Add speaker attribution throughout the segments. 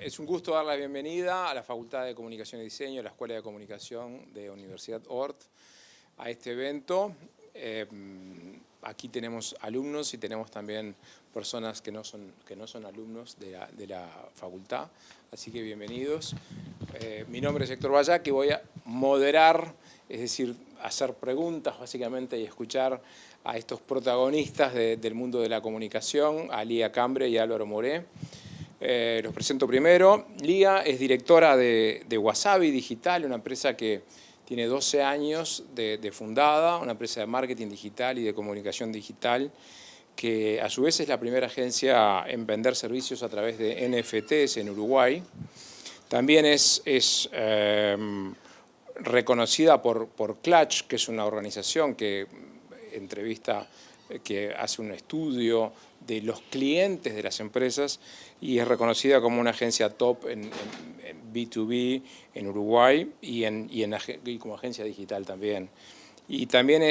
Speaker 1: Es un gusto dar la bienvenida a la Facultad de Comunicación y Diseño, a la Escuela de Comunicación de Universidad Ort, a este evento. Aquí tenemos alumnos y tenemos también personas que no son alumnos de la facultad, así que bienvenidos. Mi nombre es Héctor Bayac y voy a moderar, es decir, hacer preguntas básicamente y escuchar a estos protagonistas del mundo de la comunicación, a Lía Cambre y a Álvaro Moré. Los presento primero. Lía es directora de Wasabi Digital, una empresa que tiene 12 años de fundada, una empresa de marketing digital y de comunicación digital, que a su vez es la primera agencia en vender servicios a través de NFTs en Uruguay. También es reconocida por Clutch, que es una organización que hace un estudio de los clientes de las empresas y es reconocida como una agencia top en B2B en Uruguay y como agencia digital también. Y también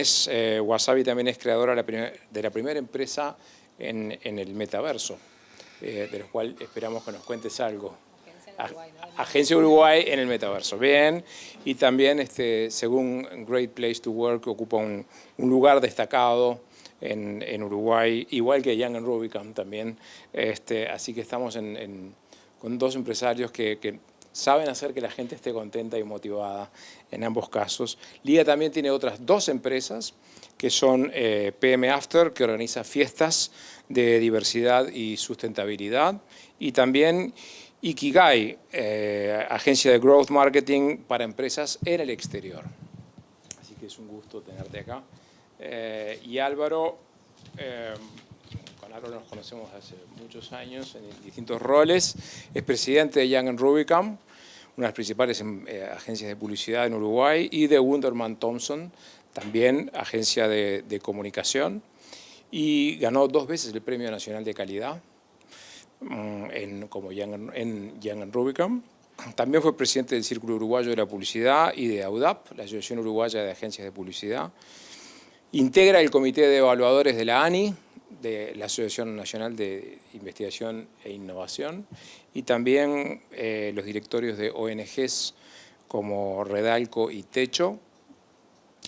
Speaker 1: Wasabi también es creadora de la primera empresa en el metaverso, de lo cual esperamos que nos cuentes algo. Agencia Uruguay en el metaverso, bien. Y también, según Great Place to Work, ocupa un lugar destacado en Uruguay, igual que Young & Rubicam también. Así que estamos con dos empresarios que saben hacer que la gente esté contenta y motivada en ambos casos. Lía también tiene otras dos empresas, que son PM After, que organiza fiestas de diversidad y sustentabilidad, y también Ikigai, agencia de growth marketing para empresas en el exterior. Así que es un gusto tenerte acá. Y Álvaro, con Álvaro nos conocemos hace muchos años en distintos roles. Es presidente de Young & Rubicam, una de las principales agencias de publicidad en Uruguay, y de Wunderman Thompson, también agencia de comunicación. Y ganó 2 veces el Premio Nacional de Calidad como en Young & Rubicam. También fue presidente del Círculo Uruguayo de la Publicidad y de AUDAP, la Asociación Uruguaya de Agencias de Publicidad. Integra el Comité de Evaluadores de la ANI, de la Asociación Nacional de Investigación e Innovación, y también los directorios de ONGs como Redalco y Techo.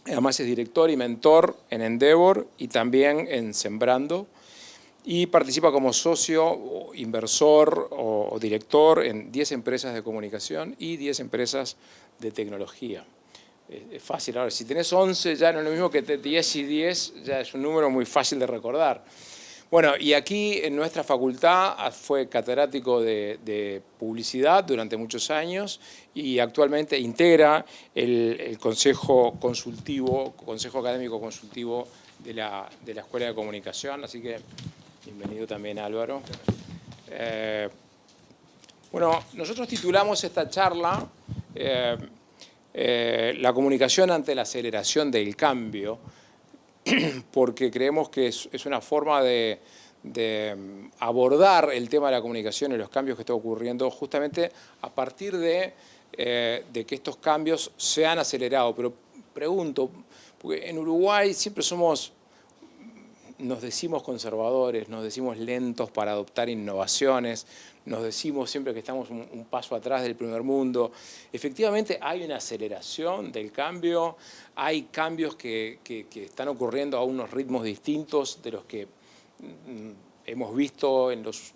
Speaker 1: Además es director y mentor en Endeavor y también en Sembrando, y participa como socio, inversor o director en 10 empresas de comunicación y 10 empresas de tecnología. Es fácil, ahora si tenés 11 ya no es lo mismo que 10 y 10, ya es un número muy fácil de recordar. Bueno, y aquí en nuestra facultad fue catedrático de publicidad durante muchos años y actualmente integra el Consejo Académico Consultivo de la Escuela de Comunicación, así que bienvenido también, Álvaro. Bueno, nosotros titulamos esta charla La comunicación ante la aceleración del cambio, porque creemos que es una forma de abordar el tema de la comunicación y los cambios que están ocurriendo justamente a partir de que estos cambios se han acelerado. Pero pregunto, porque en Uruguay siempre nos decimos conservadores, nos decimos lentos para adoptar innovaciones, nos decimos siempre que estamos un paso atrás del primer mundo. Efectivamente hay una aceleración del cambio, hay cambios que están ocurriendo a unos ritmos distintos de los que hemos visto en los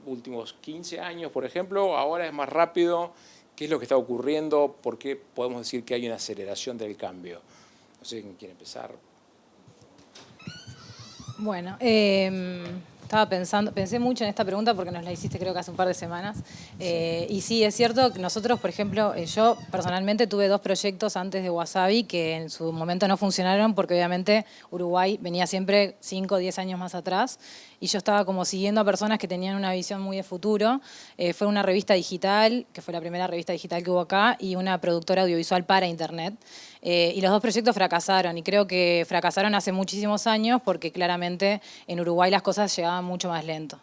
Speaker 1: últimos 15 años, por ejemplo. Ahora es más rápido. ¿Qué es lo que está ocurriendo? ¿Por qué podemos decir que hay una aceleración del cambio? No sé quién quiere empezar.
Speaker 2: Bueno, pensé mucho en esta pregunta porque nos la hiciste creo que hace un par de semanas. Y sí, es cierto que nosotros, por ejemplo, yo personalmente tuve 2 proyectos antes de Wasabi que en su momento no funcionaron porque obviamente Uruguay venía siempre 5 o 10 años más atrás y yo estaba como siguiendo a personas que tenían una visión muy de futuro. Fue una revista digital, que fue la primera revista digital que hubo acá, y una productora audiovisual para internet. Y los 2 proyectos fracasaron, y creo que fracasaron hace muchísimos años porque claramente en Uruguay las cosas llegaban mucho más lento.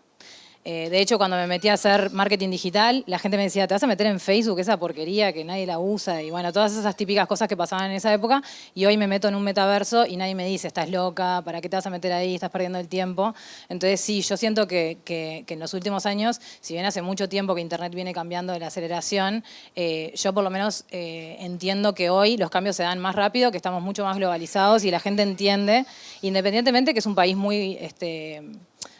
Speaker 2: De hecho, cuando me metí a hacer marketing digital, la gente me decía, ¿te vas a meter en Facebook, esa porquería que nadie la usa? Y bueno, todas esas típicas cosas que pasaban en esa época. Y hoy me meto en un metaverso y nadie me dice, estás loca, ¿para qué te vas a meter ahí? Estás perdiendo el tiempo. Entonces sí, yo siento que en los últimos años, si bien hace mucho tiempo que Internet viene cambiando de la aceleración, yo por lo menos entiendo que hoy los cambios se dan más rápido, que estamos mucho más globalizados y la gente entiende, independientemente que es un país muy...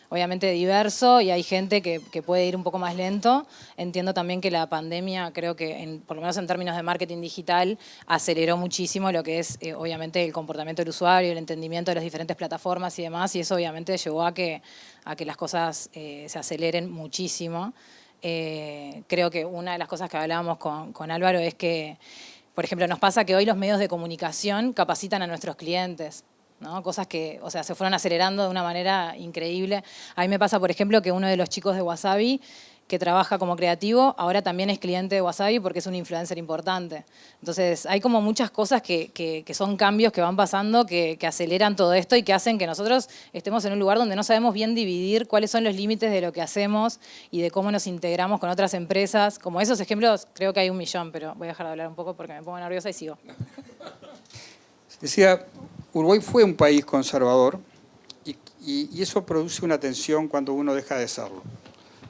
Speaker 2: obviamente diverso y hay gente que puede ir un poco más lento. Entiendo también que la pandemia, creo que por lo menos en términos de marketing digital, aceleró muchísimo lo que es obviamente el comportamiento del usuario, el entendimiento de las diferentes plataformas y demás, y eso obviamente llevó a que las cosas se aceleren muchísimo. Creo que una de las cosas que hablábamos con Álvaro es que, por ejemplo, nos pasa que hoy los medios de comunicación capacitan a nuestros clientes, ¿no? Cosas que, o sea, se fueron acelerando de una manera increíble. A mí me pasa, por ejemplo, que uno de los chicos de Wasabi, que trabaja como creativo, ahora también es cliente de Wasabi porque es un influencer importante. Entonces, hay como muchas cosas que son cambios que van pasando, que aceleran todo esto y que hacen que nosotros estemos en un lugar donde no sabemos bien dividir cuáles son los límites de lo que hacemos y de cómo nos integramos con otras empresas. Como esos ejemplos, creo que hay un millón, pero voy a dejar de hablar un poco porque me pongo nerviosa y sigo.
Speaker 3: Decía, Uruguay fue un país conservador y eso produce una tensión cuando uno deja de serlo.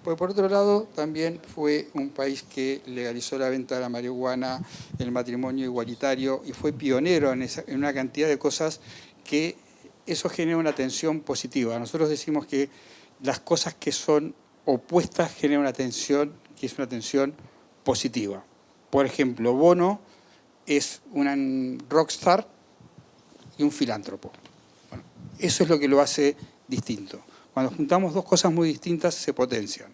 Speaker 3: Porque por otro lado, también fue un país que legalizó la venta de la marihuana, el matrimonio igualitario y fue pionero en una cantidad de cosas que eso genera una tensión positiva. Nosotros decimos que las cosas que son opuestas generan una tensión que es una tensión positiva. Por ejemplo, Bono es un rockstar y un filántropo. Bueno, eso es lo que lo hace distinto. Cuando juntamos dos cosas muy distintas, se potencian.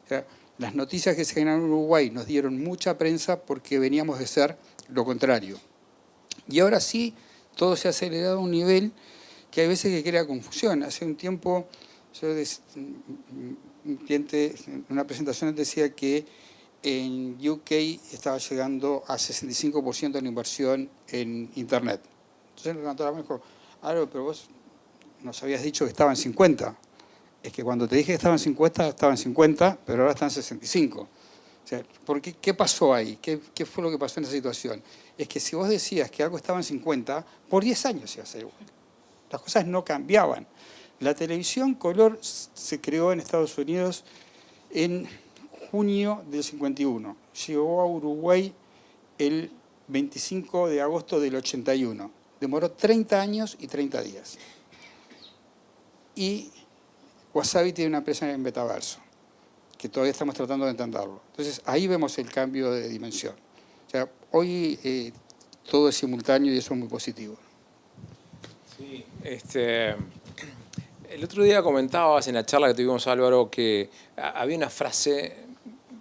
Speaker 3: O sea, las noticias que se generan en Uruguay nos dieron mucha prensa porque veníamos de ser lo contrario. Y ahora sí, todo se ha acelerado a un nivel que hay veces que crea confusión. Hace un tiempo, un cliente en una presentación decía que en UK estaba llegando a 65% de la inversión en Internet. Entonces el redactor me dijo, pero vos nos habías dicho que estaba en 50. Es que cuando te dije que estaba en 50, estaba en 50, pero ahora está en 65. O sea, ¿qué pasó ahí? ¿Qué fue lo que pasó en esa situación? Es que si vos decías que algo estaba en 50, por 10 años se iba a hacer igual. Las cosas no cambiaban. La televisión color se creó en Estados Unidos en junio del 51. Llegó a Uruguay el 25 de agosto del 81. Demoró 30 años y 30 días. Y Wasabi tiene una empresa en el metaverso, que todavía estamos tratando de entenderlo. Entonces, ahí vemos el cambio de dimensión. O sea, hoy todo es simultáneo y eso es muy positivo.
Speaker 1: Sí, el otro día comentabas en la charla que tuvimos, Álvaro, que había una frase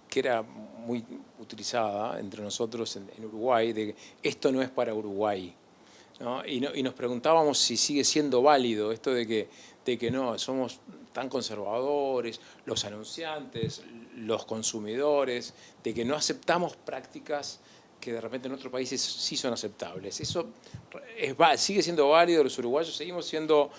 Speaker 1: que era muy utilizada entre nosotros en Uruguay, de que esto no es para Uruguay, ¿no? Y nos preguntábamos si sigue siendo válido esto de que no, somos tan conservadores, los anunciantes, los consumidores, de que no aceptamos prácticas que de repente en otros países sí son aceptables. Eso sigue siendo válido, los uruguayos seguimos siendo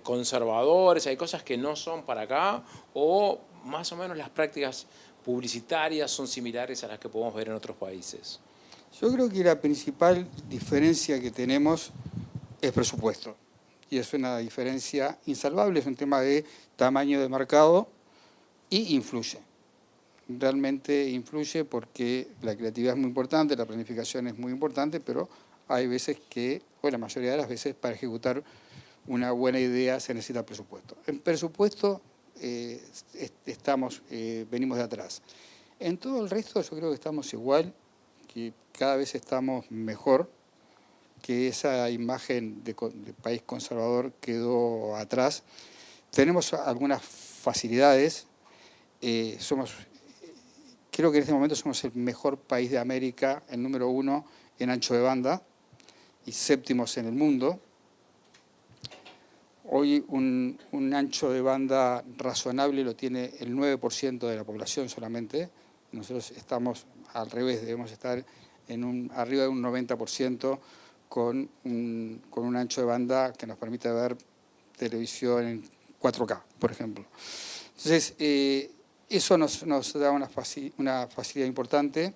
Speaker 1: conservadores, hay cosas que no son para acá, o más o menos las prácticas publicitarias son similares a las que podemos ver en otros países.
Speaker 3: Yo creo que la principal diferencia que tenemos es presupuesto. Y es una diferencia insalvable, es un tema de tamaño de mercado y influye. Realmente influye porque la creatividad es muy importante, la planificación es muy importante, pero hay veces que, o la mayoría de las veces, para ejecutar una buena idea se necesita presupuesto. En presupuesto venimos de atrás. En todo el resto yo creo que estamos igual, que cada vez estamos mejor, que esa imagen de país conservador quedó atrás. Tenemos algunas facilidades, creo que en este momento somos el mejor país de América, el número 1 en ancho de banda y séptimos en el mundo. Hoy un ancho de banda razonable lo tiene el 9% de la población solamente. Nosotros estamos al revés, debemos estar arriba de un 90% con un ancho de banda que nos permite ver televisión en 4K, por ejemplo. Entonces, eso nos da una facilidad importante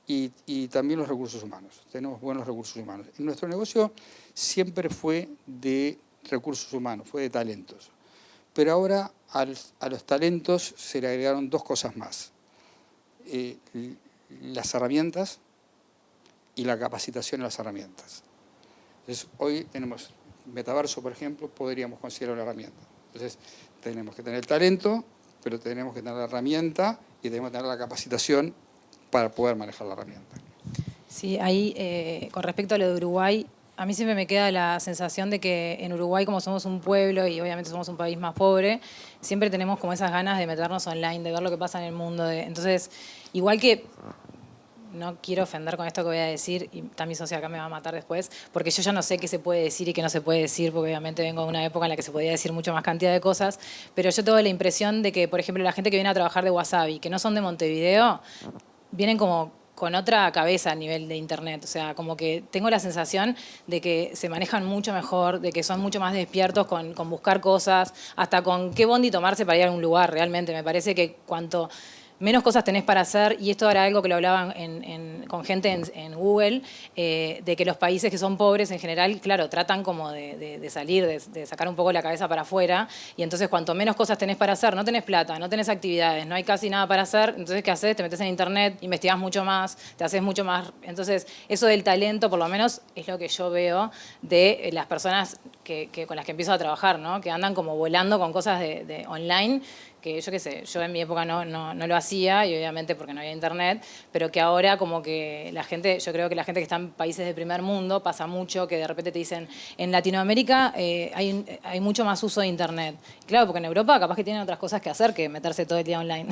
Speaker 3: y también los recursos humanos. Tenemos buenos recursos humanos. Nuestro negocio siempre fue de recursos humanos, fue de talentos. Pero ahora a los talentos se le agregaron dos cosas más. Las herramientas y la capacitación en las herramientas. Entonces, hoy tenemos Metaverso, por ejemplo, podríamos considerar una herramienta. Entonces, tenemos que tener el talento, pero tenemos que tener la herramienta y tenemos que tener la capacitación para poder manejar la herramienta.
Speaker 2: Sí, ahí con respecto a lo de Uruguay, a mí siempre me queda la sensación de que en Uruguay, como somos un pueblo y obviamente somos un país más pobre, siempre tenemos como esas ganas de meternos online, de ver lo que pasa en el mundo. Entonces, igual que, no quiero ofender con esto que voy a decir, y también mi socia acá me va a matar después, porque yo ya no sé qué se puede decir y qué no se puede decir, porque obviamente vengo de una época en la que se podía decir mucho más cantidad de cosas, pero yo tengo la impresión de que, por ejemplo, la gente que viene a trabajar de Wasabi, que no son de Montevideo, vienen como con otra cabeza a nivel de internet. O sea, como que tengo la sensación de que se manejan mucho mejor, de que son mucho más despiertos con buscar cosas, hasta con qué bondi tomarse para ir a algún lugar, realmente. Me parece que cuanto menos cosas tenés para hacer, y esto era algo que lo hablaban con gente en Google, de que los países que son pobres en general, claro, tratan como de salir, de sacar un poco la cabeza para afuera, y entonces cuanto menos cosas tenés para hacer, no tenés plata, no tenés actividades, no hay casi nada para hacer, entonces ¿qué haces? Te metes en internet, investigás mucho más, te haces mucho más. Entonces, eso del talento, por lo menos, es lo que yo veo de las personas con las que empiezo a trabajar, ¿no? Que andan como volando con cosas de online, que yo qué sé, yo en mi época no lo hacía, y obviamente porque no había internet, pero que ahora como que la gente, yo creo que la gente que está en países de primer mundo, pasa mucho que de repente te dicen, en Latinoamérica hay mucho más uso de internet. Claro, porque en Europa capaz que tienen otras cosas que hacer que meterse todo el día online.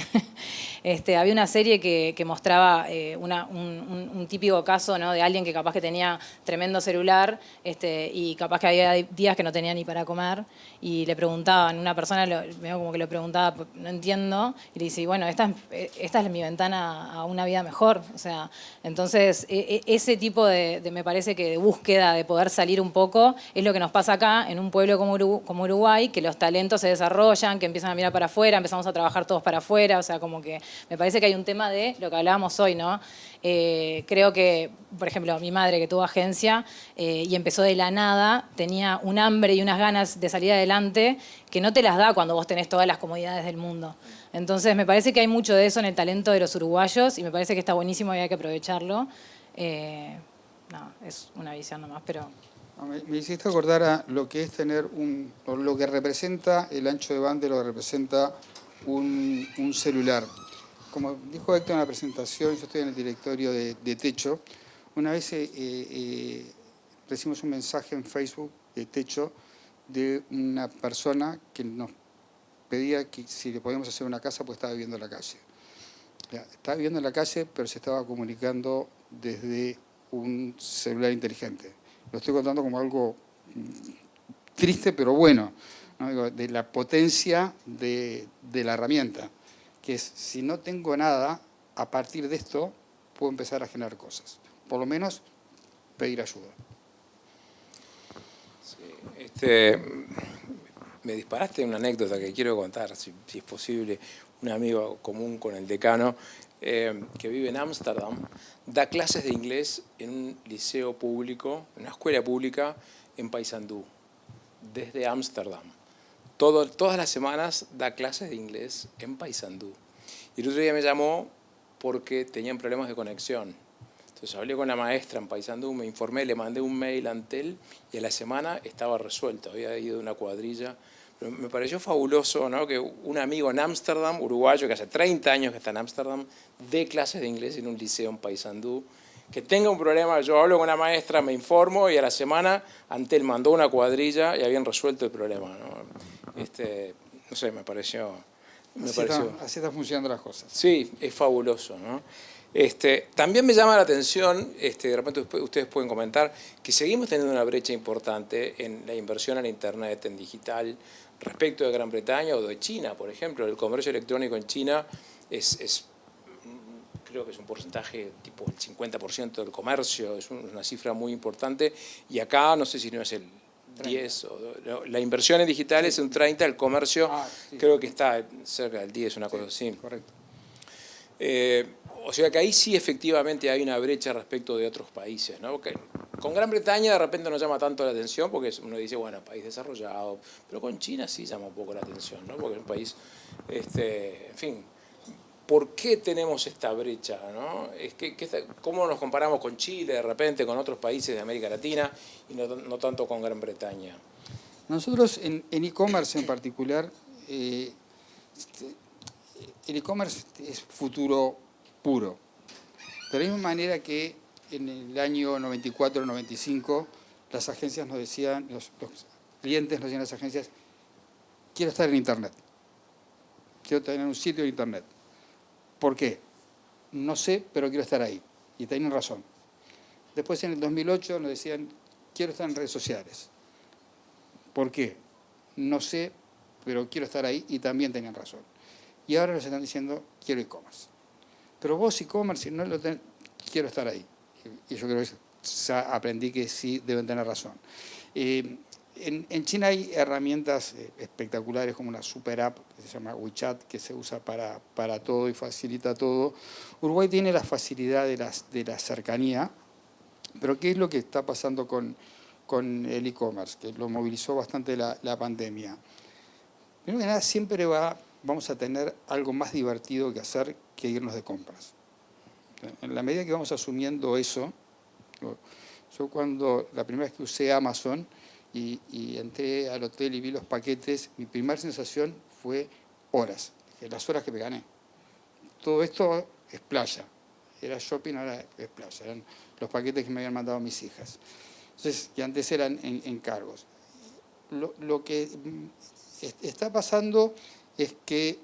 Speaker 2: Había una serie que mostraba un típico caso, ¿no? De alguien que capaz que tenía tremendo celular y capaz que había días que no tenía ni para comer, y le preguntaban, una persona veo como que le preguntaba, no entiendo, y le dice, bueno, esta es mi ventana a una vida mejor. O sea, entonces ese tipo me parece que de búsqueda de poder salir un poco es lo que nos pasa acá en un pueblo como Uruguay, que los talentos se desarrollan, que empiezan a mirar para afuera, empezamos a trabajar todos para afuera. O sea, como que me parece que hay un tema de lo que hablábamos hoy, ¿no? Creo que, por ejemplo, mi madre, que tuvo agencia y empezó de la nada, tenía un hambre y unas ganas de salir adelante que no te las da cuando vos tenés todas las comodidades del mundo. Entonces, me parece que hay mucho de eso en el talento de los uruguayos, y me parece que está buenísimo y hay que aprovecharlo. No, es una visión nomás, pero...
Speaker 3: Me hiciste acordar a lo que es tener lo que representa el ancho de banda, lo que representa un celular. Como dijo Héctor en la presentación, yo estoy en el directorio de Techo. Una vez recibimos un mensaje en Facebook de Techo de una persona que nos pedía que si le podíamos hacer una casa, pues estaba viviendo en la calle. Estaba viviendo en la calle, pero se estaba comunicando desde un celular inteligente. Lo estoy contando como algo triste, pero bueno, ¿no? Digo, de la potencia de la herramienta, que es, si no tengo nada, a partir de esto puedo empezar a generar cosas. Por lo menos, pedir ayuda.
Speaker 1: Sí, me disparaste una anécdota que quiero contar, si es posible. Un amigo común con el decano, que vive en Ámsterdam, da clases de inglés en un liceo público, en una escuela pública en Paysandú, desde Ámsterdam. Todas las semanas da clases de inglés en Paysandú. Y el otro día me llamó porque tenían problemas de conexión. Entonces hablé con la maestra en Paysandú, me informé, le mandé un mail a Antel y a la semana estaba resuelto, había ido de una cuadrilla. Pero me pareció fabuloso, ¿no? Que un amigo en Ámsterdam, uruguayo, que hace 30 años que está en Ámsterdam, dé clases de inglés en un liceo en Paysandú. Que tenga un problema, yo hablo con la maestra, me informo y a la semana Antel mandó una cuadrilla y habían resuelto el problema, ¿no? No sé, me pareció...
Speaker 3: Así están funcionando las cosas.
Speaker 1: Sí, es fabuloso, ¿no? También me llama la atención, de repente ustedes pueden comentar, que seguimos teniendo una brecha importante en la inversión en Internet, en digital, respecto de Gran Bretaña o de China, por ejemplo. El comercio electrónico en China creo que es un porcentaje tipo el 50% del comercio, es una cifra muy importante, y acá no sé si no es 10, la inversión en digital es un 30, el comercio
Speaker 3: sí.
Speaker 1: creo que está cerca del 10, una cosa así.
Speaker 3: Correcto.
Speaker 1: O sea que ahí sí efectivamente hay una brecha respecto de otros países, ¿no? Que con Gran Bretaña de repente no llama tanto la atención porque uno dice, bueno, país desarrollado, pero con China sí llama un poco la atención, ¿no? Porque es un país, en fin, ¿por qué tenemos esta brecha, ¿no? ¿Cómo nos comparamos con Chile de repente, con otros países de América Latina y no tanto con Gran Bretaña?
Speaker 3: Nosotros en e-commerce en particular, el e-commerce es futuro puro. De la misma manera que en el año 94-95 las agencias nos decían, los clientes nos decían a las agencias, quiero estar en Internet, quiero tener un sitio en Internet. ¿Por qué? No sé, pero quiero estar ahí. Y tienen razón. Después en el 2008 nos decían, quiero estar en redes sociales. ¿Por qué? No sé, pero quiero estar ahí y también tenían razón. Y ahora nos están diciendo, quiero e-commerce. Pero vos e-commerce, no lo tenés, quiero estar ahí. Y yo creo que ya aprendí que sí deben tener razón. En China hay herramientas espectaculares como una super app que se llama WeChat, que se usa para todo y facilita todo. Uruguay tiene la facilidad de la cercanía, pero ¿qué es lo que está pasando con el e-commerce? Que lo movilizó bastante la pandemia. Primero que nada, siempre vamos a tener algo más divertido que hacer que irnos de compras. En la medida que vamos asumiendo eso, yo cuando la primera vez que usé Amazon y entré al hotel y vi los paquetes, mi primera sensación fue horas, las horas que me gané. Todo esto es playa, era shopping, ahora es playa, eran los paquetes que me habían mandado mis hijas. Entonces, que antes eran encargos. Lo que está pasando es que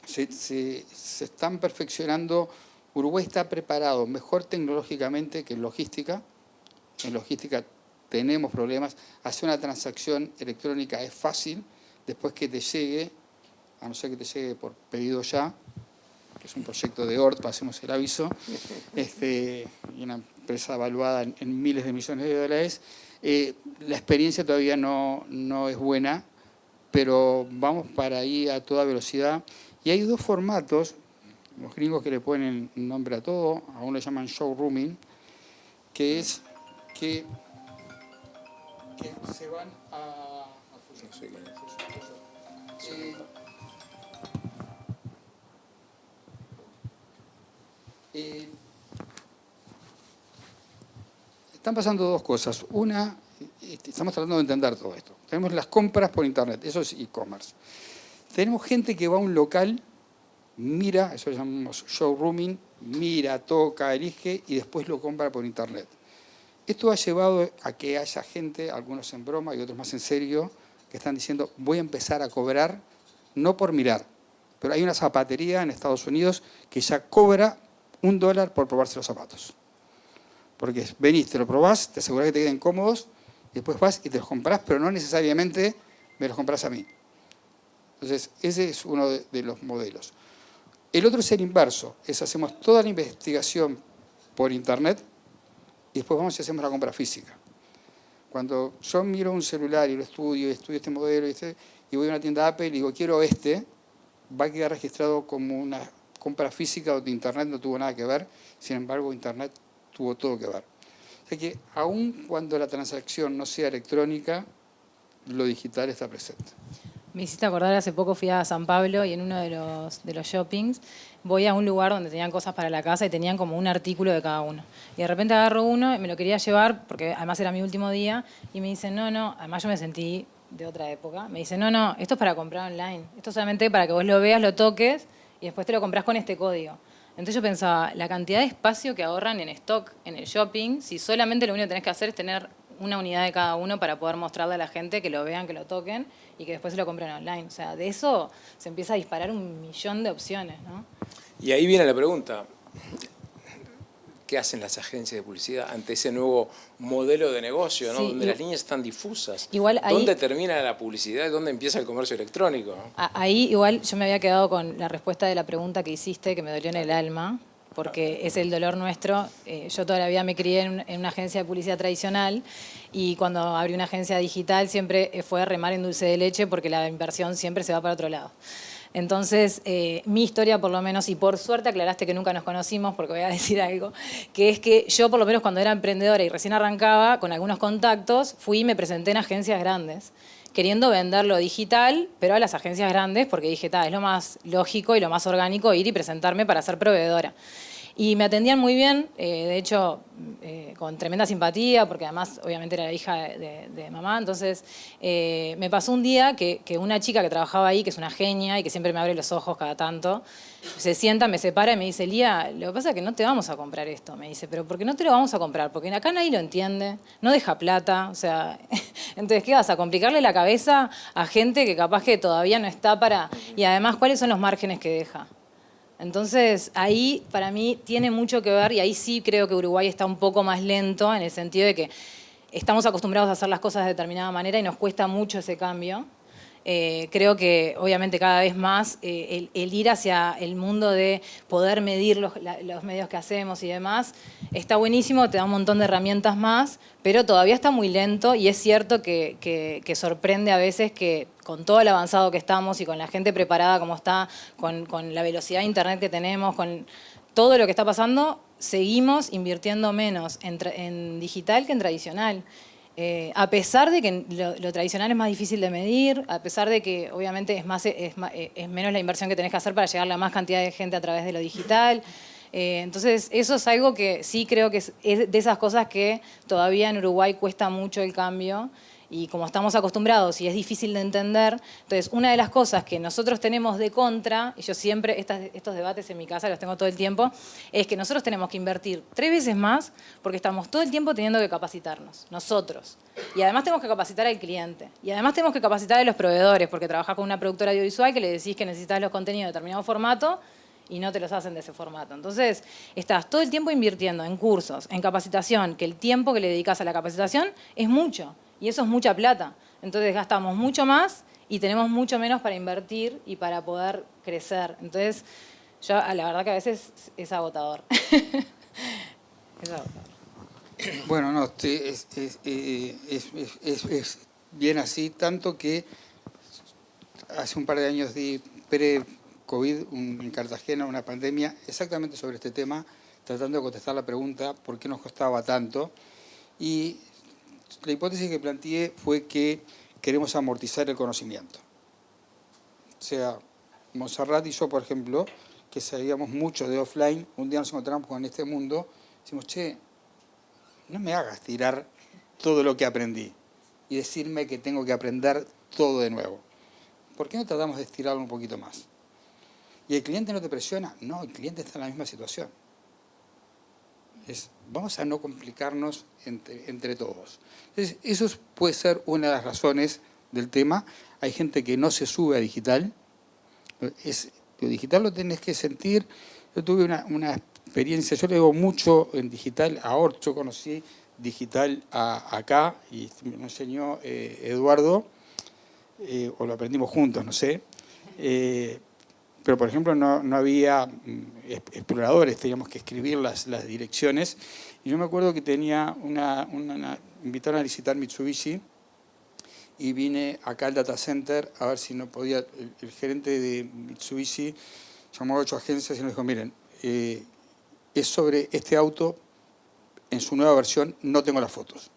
Speaker 3: se están perfeccionando. Uruguay está preparado mejor tecnológicamente que en logística. En logística tenemos problemas. Hacer una transacción electrónica es fácil. Después que te llegue, a no ser que te llegue por pedido ya, que es un proyecto de ORT, pasemos el aviso, y una empresa evaluada en miles de millones de dólares, la experiencia todavía no es buena, pero vamos para ahí a toda velocidad. Y hay dos formatos, los gringos que le ponen nombre a todo, a uno le llaman showrooming, que es que se van a están pasando dos cosas. Una, estamos tratando de entender todo esto. Tenemos las compras por Internet, eso es e-commerce. Tenemos gente que va a un local, mira, eso lo llamamos showrooming, mira, toca, elige y después lo compra por Internet. Esto ha llevado a que haya gente, algunos en broma y otros más en serio, que están diciendo voy a empezar a cobrar, no por mirar, pero hay una zapatería en Estados Unidos que ya cobra $1 por probarse los zapatos. Porque venís, te lo probás, te asegurás que te queden cómodos, y después vas y te los comprás, pero no necesariamente me los comprás a mí. Entonces, ese es uno de los modelos. El otro es el inverso, hacemos toda la investigación por Internet y después vamos y hacemos la compra física. Cuando yo miro un celular y lo estudio este modelo y voy a una tienda Apple y digo, quiero va a quedar registrado como una compra física donde Internet no tuvo nada que ver, sin embargo, Internet tuvo todo que ver. O sea que, aun cuando la transacción no sea electrónica, lo digital está presente.
Speaker 2: Me hiciste acordar, hace poco fui a San Pablo y en uno de los shoppings voy a un lugar donde tenían cosas para la casa y tenían como un artículo de cada uno. Y de repente agarro uno y me lo quería llevar porque además era mi último día y me dicen, no, además yo me sentí de otra época. Me dicen, no, esto es para comprar online. Esto es solamente para que vos lo veas, lo toques y después te lo comprás con este código. Entonces yo pensaba, la cantidad de espacio que ahorran en stock en el shopping, si solamente lo único que tenés que hacer es tener una unidad de cada uno para poder mostrarle a la gente que lo vean, que lo toquen y que después se lo compren online. O sea, de eso se empieza a disparar 1.000.000 de opciones, ¿no?
Speaker 1: Y ahí viene la pregunta. ¿Qué hacen las agencias de publicidad ante ese nuevo modelo de negocio, ¿no?
Speaker 2: Sí,
Speaker 1: Donde las líneas están difusas?
Speaker 2: Igual ahí,
Speaker 1: ¿Dónde termina la publicidad y dónde empieza el comercio electrónico?
Speaker 2: Ahí igual yo me había quedado con la respuesta de la pregunta que hiciste, que me dolió en el alma, porque es el dolor nuestro. Yo toda la vida me crié en una agencia de publicidad tradicional y cuando abrí una agencia digital siempre fue remar en dulce de leche porque la inversión siempre se va para otro lado. Entonces, mi historia por lo menos, y por suerte aclaraste que nunca nos conocimos, porque voy a decir algo, que es que yo por lo menos cuando era emprendedora y recién arrancaba, con algunos contactos, fui y me presenté en agencias grandes, queriendo vender lo digital, pero a las agencias grandes, porque dije, es lo más lógico y lo más orgánico ir y presentarme para ser proveedora. Y me atendían muy bien, de hecho, con tremenda simpatía, porque además, obviamente, era la hija de mamá. Entonces, me pasó un día que una chica que trabajaba ahí, que es una genia y que siempre me abre los ojos cada tanto, se sienta, me separa y me dice, Lía, lo que pasa es que no te vamos a comprar esto. Me dice, pero ¿por qué no te lo vamos a comprar? Porque acá nadie lo entiende, no deja plata, o sea, entonces, ¿qué vas a complicarle la cabeza a gente que capaz que todavía no está para... Y además, ¿cuáles son los márgenes que deja? Entonces, ahí para mí tiene mucho que ver y ahí sí creo que Uruguay está un poco más lento en el sentido de que estamos acostumbrados a hacer las cosas de determinada manera y nos cuesta mucho ese cambio. Creo que obviamente cada vez más el ir hacia el mundo de poder medir los medios que hacemos y demás está buenísimo, te da un montón de herramientas más, pero todavía está muy lento y es cierto que sorprende a veces que con todo el avanzado que estamos y con la gente preparada como está, con la velocidad de internet que tenemos, con todo lo que está pasando, seguimos invirtiendo menos en digital que en tradicional. A pesar de que lo tradicional es más difícil de medir, a pesar de que obviamente es menos la inversión que tenés que hacer para llegar a la más cantidad de gente a través de lo digital. Entonces eso es algo que sí creo que es de esas cosas que todavía en Uruguay cuesta mucho el cambio. Y como estamos acostumbrados y es difícil de entender, entonces una de las cosas que nosotros tenemos de contra, y yo siempre estos debates en mi casa los tengo todo el tiempo, es que nosotros tenemos que invertir 3 veces más porque estamos todo el tiempo teniendo que capacitarnos, nosotros. Y además tenemos que capacitar al cliente. Y además tenemos que capacitar a los proveedores, porque trabajás con una productora audiovisual que le decís que necesitas los contenidos de determinado formato y no te los hacen de ese formato. Entonces, estás todo el tiempo invirtiendo en cursos, en capacitación, que el tiempo que le dedicas a la capacitación es mucho. Y eso es mucha plata. Entonces gastamos mucho más y tenemos mucho menos para invertir y para poder crecer. Entonces, yo la verdad que a veces es agotador. Es agotador.
Speaker 3: Bueno, no, es bien así, tanto que hace un par de años di pre-COVID en Cartagena una pandemia exactamente sobre este tema, tratando de contestar la pregunta ¿por qué nos costaba tanto? Y la hipótesis que planteé fue que queremos amortizar el conocimiento. O sea, Montserrat y yo, por ejemplo, que sabíamos mucho de offline, un día nos encontramos con este mundo, decimos, che, no me hagas tirar todo lo que aprendí y decirme que tengo que aprender todo de nuevo. ¿Por qué no tratamos de estirarlo un poquito más? ¿Y el cliente no te presiona? No, el cliente está en la misma situación. Vamos a no complicarnos entre todos. Entonces, eso puede ser una de las razones del tema. Hay gente que no se sube a digital. Lo digital lo tenés que sentir. Yo tuve una experiencia, yo leo mucho en digital. Ahora yo conocí digital acá y me lo enseñó Eduardo, o lo aprendimos juntos, no sé. Pero, por ejemplo, no había exploradores, teníamos que escribir las direcciones. Y yo me acuerdo que tenía invitaron a licitar Mitsubishi y vine acá al data center a ver si no podía. El gerente de Mitsubishi llamó a 8 agencias y nos dijo, miren, es sobre este auto en su nueva versión, no tengo las fotos.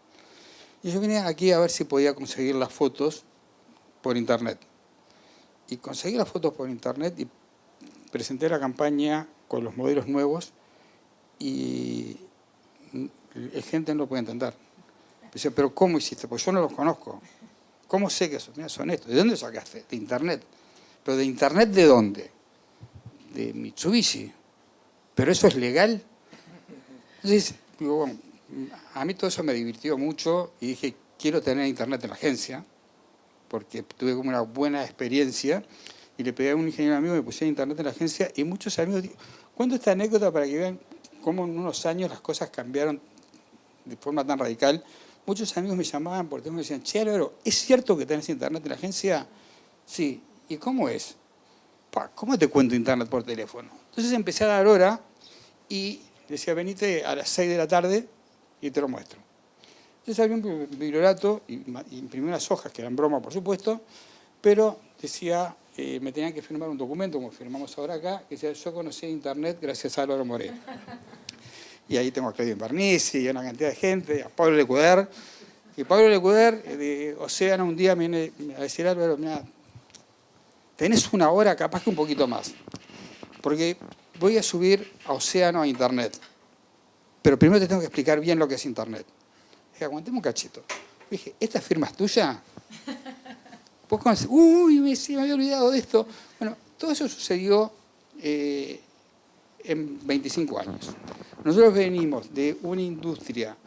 Speaker 3: Y yo vine aquí a ver si podía conseguir las fotos por internet. Y conseguí las fotos por internet y presenté la campaña con los modelos nuevos y la gente no lo puede entender. Dice, pero ¿cómo hiciste? Pues yo no los conozco. ¿Cómo sé que son estos? ¿De dónde sacaste? De internet. ¿Pero de internet de dónde? De Mitsubishi. ¿Pero eso es legal? Entonces, digo, bueno, a mí todo eso me divirtió mucho y dije, quiero tener internet en la agencia, porque tuve como una buena experiencia, y le pedí a un ingeniero amigo, me pusieron internet en la agencia, y muchos amigos, cuento esta anécdota para que vean cómo en unos años las cosas cambiaron de forma tan radical. Muchos amigos me llamaban por teléfono y me decían, che, Álvaro, ¿es cierto que tenés internet en la agencia? Sí. ¿Y cómo es? ¿Cómo te cuento internet por teléfono? Entonces empecé a dar hora y decía, venite a las 6 de la tarde y te lo muestro. Entonces abrí un bibliorato y imprimí unas hojas, que eran broma, por supuesto, pero decía, me tenían que firmar un documento, como firmamos ahora acá, que decía, yo conocí Internet gracias a Álvaro Moré. Y ahí tengo a Claudio Invernizzi y a una cantidad de gente, a Pablo Lecuder. Y Pablo Lecuder, de Océano, un día me viene a decir, Álvaro, mira, tenés una hora, capaz que un poquito más, porque voy a subir a Océano a Internet. Pero primero te tengo que explicar bien lo que es Internet. Dije, aguantemos un cachito. Dije, ¿esta firma es tuya? ¿Vos conocés? Uy, me había olvidado de esto. Bueno, todo eso sucedió en 25 años. Nosotros venimos de una industria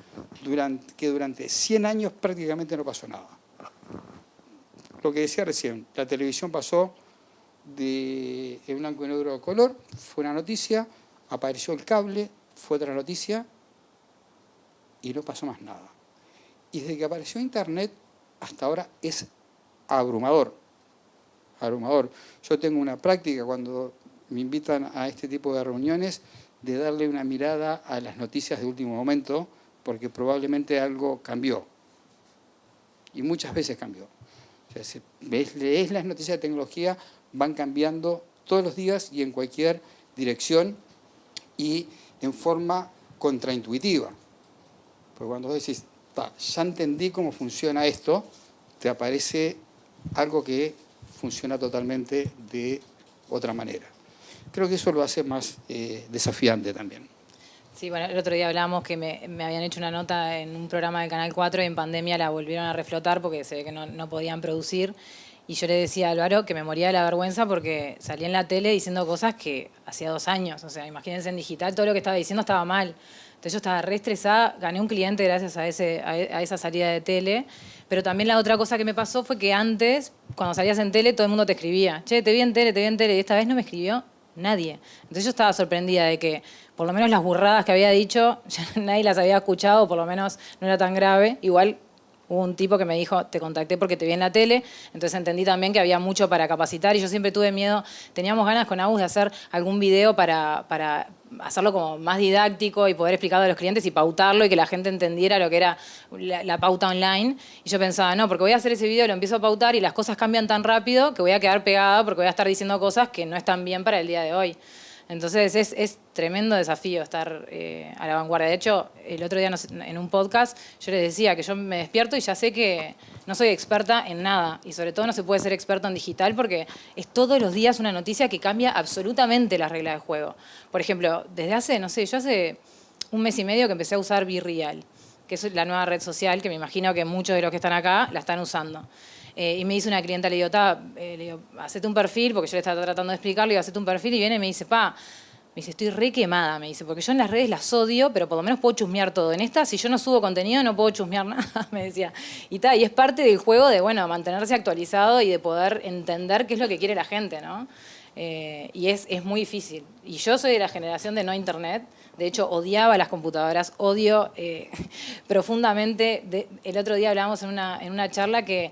Speaker 3: que durante 100 años prácticamente no pasó nada. Lo que decía recién, la televisión pasó de blanco y negro a color, fue una noticia, apareció el cable, fue otra noticia y no pasó más nada. Y desde que apareció Internet hasta ahora es abrumador. Abrumador. Yo tengo una práctica cuando me invitan a este tipo de reuniones de darle una mirada a las noticias de último momento, porque probablemente algo cambió. Y muchas veces cambió. O sea, si lees las noticias de tecnología, van cambiando todos los días y en cualquier dirección y en forma contraintuitiva. Porque cuando vos decís, ya entendí cómo funciona esto, te aparece algo que funciona totalmente de otra manera. Creo que eso lo hace más desafiante también.
Speaker 2: Sí, bueno, el otro día hablábamos que me habían hecho una nota en un programa de Canal 4 y en pandemia la volvieron a reflotar porque se ve que no podían producir. Y yo le decía a Álvaro que me moría de la vergüenza porque salía en la tele diciendo cosas que hacía 2 años. O sea, imagínense en digital, todo lo que estaba diciendo estaba mal. Entonces yo estaba re estresada, gané un cliente gracias a esa salida de tele. Pero también la otra cosa que me pasó fue que antes, cuando salías en tele, todo el mundo te escribía. Che, te vi en tele, y esta vez no me escribió nadie. Entonces yo estaba sorprendida de que por lo menos las burradas que había dicho, ya nadie las había escuchado, por lo menos no era tan grave. Igual hubo un tipo que me dijo, te contacté porque te vi en la tele, entonces entendí también que había mucho para capacitar y yo siempre tuve miedo, teníamos ganas con Agus de hacer algún video para hacerlo como más didáctico y poder explicarlo a los clientes y pautarlo y que la gente entendiera lo que era la pauta online. Y yo pensaba, no, porque voy a hacer ese video, lo empiezo a pautar y las cosas cambian tan rápido que voy a quedar pegada porque voy a estar diciendo cosas que no están bien para el día de hoy. Entonces es tremendo desafío estar a la vanguardia. De hecho, el otro día en un podcast yo les decía que yo me despierto y ya sé que no soy experta en nada. Y sobre todo no se puede ser experto en digital porque es todos los días una noticia que cambia absolutamente las reglas de juego. Por ejemplo, desde hace, no sé, yo hace 1 mes y medio que empecé a usar BeReal, que es la nueva red social que me imagino que muchos de los que están acá la están usando. Y me dice una clienta, le digo, hacete un perfil, porque yo le estaba tratando de explicarle, le digo, hacete un perfil, y viene y me dice, me dice, estoy re quemada, me dice, porque yo en las redes las odio, pero por lo menos puedo chusmear todo. En esta, si yo no subo contenido, no puedo chusmear nada, me decía. Y es parte del juego de, bueno, mantenerse actualizado y de poder entender qué es lo que quiere la gente, ¿no? Y es muy difícil. Y yo soy de la generación de no internet. De hecho, odiaba las computadoras, odio profundamente. El otro día hablábamos en una charla que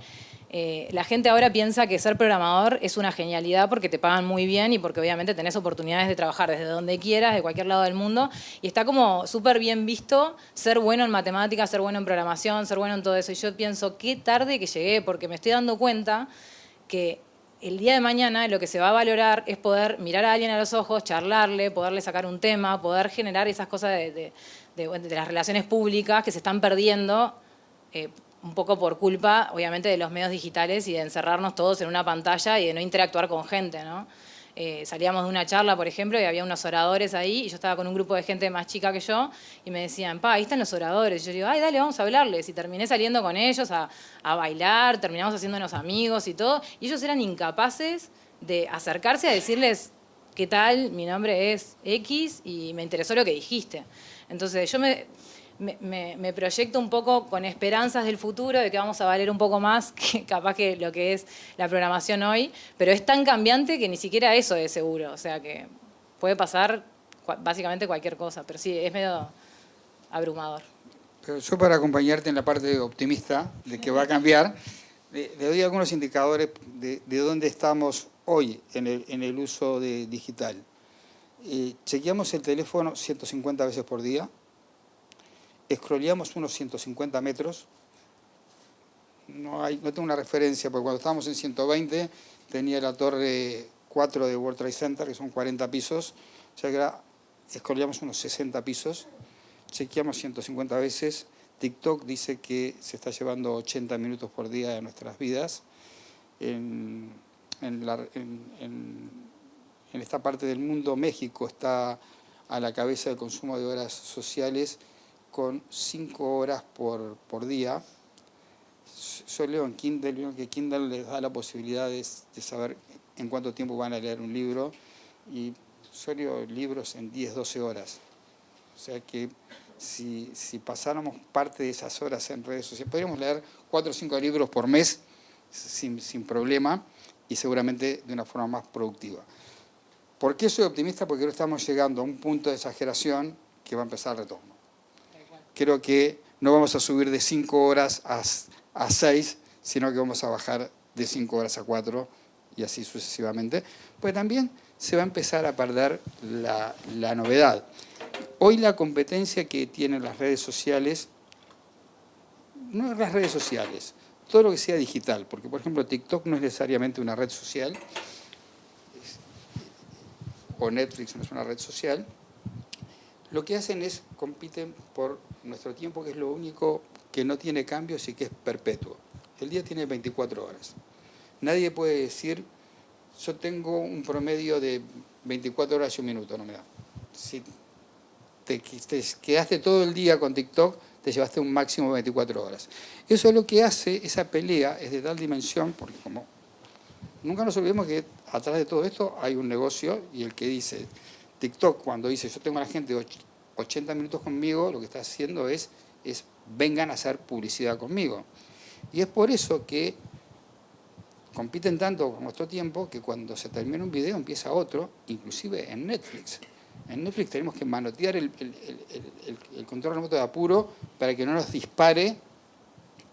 Speaker 2: la gente ahora piensa que ser programador es una genialidad porque te pagan muy bien y porque obviamente tenés oportunidades de trabajar desde donde quieras, de cualquier lado del mundo. Y está como súper bien visto ser bueno en matemáticas, ser bueno en programación, ser bueno en todo eso. Y yo pienso, qué tarde que llegué, porque me estoy dando cuenta que el día de mañana lo que se va a valorar es poder mirar a alguien a los ojos, charlarle, poderle sacar un tema, poder generar esas cosas de las relaciones públicas que se están perdiendo un poco por culpa, obviamente, de los medios digitales y de encerrarnos todos en una pantalla y de no interactuar con gente, ¿no? Salíamos de una charla, por ejemplo, y había unos oradores ahí, y yo estaba con un grupo de gente más chica que yo, y me decían, ahí están los oradores. Y yo digo, ay, dale, vamos a hablarles. Y terminé saliendo con ellos a bailar, terminamos haciéndonos amigos y todo, y ellos eran incapaces de acercarse a decirles, ¿qué tal? Mi nombre es X y me interesó lo que dijiste. Entonces yo me proyecto un poco con esperanzas del futuro, de que vamos a valer un poco más que capaz que lo que es la programación hoy, pero es tan cambiante que ni siquiera eso es seguro, o sea que puede pasar básicamente cualquier cosa, pero sí, es medio abrumador.
Speaker 3: Pero yo, para acompañarte en la parte optimista de que va a cambiar, le doy algunos indicadores de dónde estamos hoy en el uso de digital. chequeamos el teléfono 150 veces por día, scrolleamos unos 150 metros, no tengo una referencia, porque cuando estábamos en 120 tenía la torre 4 de World Trade Center, que son 40 pisos, o sea que scrolleamos unos 60 pisos, chequeamos 150 veces. TikTok dice que se está llevando 80 minutos por día de nuestras vidas. En esta parte del mundo, México está a la cabeza del consumo de horas sociales con 5 horas por día. Yo leo en Kindle, veo que Kindle les da la posibilidad de saber en cuánto tiempo van a leer un libro, y yo leo libros en 10, 12 horas. O sea que si pasáramos parte de esas horas en redes sociales, podríamos leer 4 o 5 libros por mes sin problema, y seguramente de una forma más productiva. ¿Por qué soy optimista? Porque ahora estamos llegando a un punto de exageración que va a empezar el retorno. Creo que no vamos a subir de 5 horas a 6, sino que vamos a bajar de 5 horas a 4 y así sucesivamente. Pues también se va a empezar a perder la novedad. Hoy la competencia que tienen las redes sociales, no las redes sociales, todo lo que sea digital, porque por ejemplo TikTok no es necesariamente una red social, o Netflix no es una red social, lo que hacen es compiten por nuestro tiempo, que es lo único que no tiene cambios y que es perpetuo. El día tiene 24 horas. Nadie puede decir, yo tengo un promedio de 24 horas y un minuto, no me da. Si te quedaste todo el día con TikTok, te llevaste un máximo de 24 horas. Eso es lo que hace, esa pelea es de tal dimensión, porque como nunca nos olvidemos que atrás de todo esto hay un negocio, y el que dice, TikTok cuando dice yo tengo a la gente 80 minutos conmigo, lo que está haciendo es vengan a hacer publicidad conmigo. Y es por eso que compiten tanto con nuestro tiempo que cuando se termina un video empieza otro, inclusive en Netflix. En Netflix tenemos que manotear el control remoto de apuro para que no nos dispare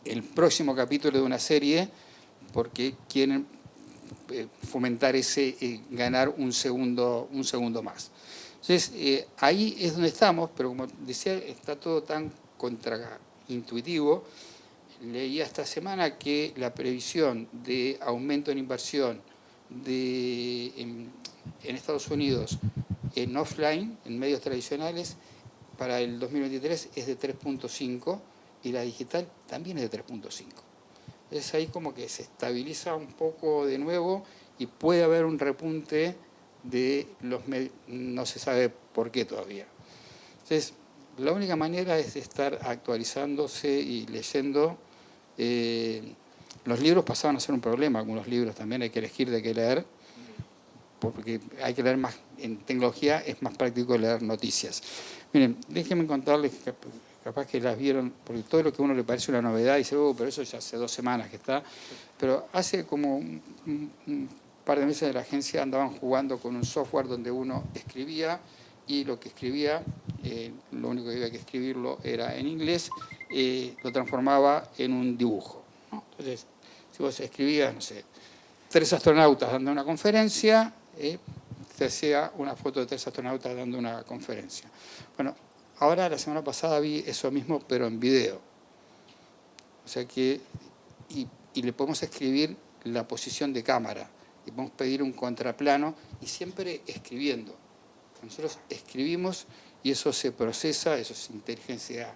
Speaker 3: el próximo capítulo de una serie, porque quieren fomentar ganar un segundo más. Entonces, ahí es donde estamos, pero como decía, está todo tan contraintuitivo. Leí esta semana que la previsión de aumento en inversión en Estados Unidos en offline, en medios tradicionales, para el 2023 es de 3.5 y la digital también es de 3.5. Entonces ahí como que se estabiliza un poco de nuevo y puede haber un repunte de los medios, no se sabe por qué todavía. Entonces, la única manera es estar actualizándose y leyendo. Los libros pasaban a ser un problema, algunos libros también hay que elegir de qué leer, porque hay que leer más, en tecnología es más práctico leer noticias. Miren, déjenme contarles, capaz que las vieron, porque todo lo que a uno le parece una novedad, dice, pero eso ya hace 2 semanas que está, pero hace como un par de meses de la agencia andaban jugando con un software donde uno escribía, y lo que escribía, lo único que había que escribirlo era en inglés, lo transformaba en un dibujo, ¿no? Entonces, si vos escribías, no sé, 3 astronautas dando una conferencia, te hacía una foto de 3 astronautas dando una conferencia. Bueno, ahora la semana pasada vi eso mismo, pero en video. O sea que, y le podemos escribir la posición de cámara, y podemos pedir un contraplano, y siempre escribiendo. Nosotros escribimos y eso se procesa, eso es inteligencia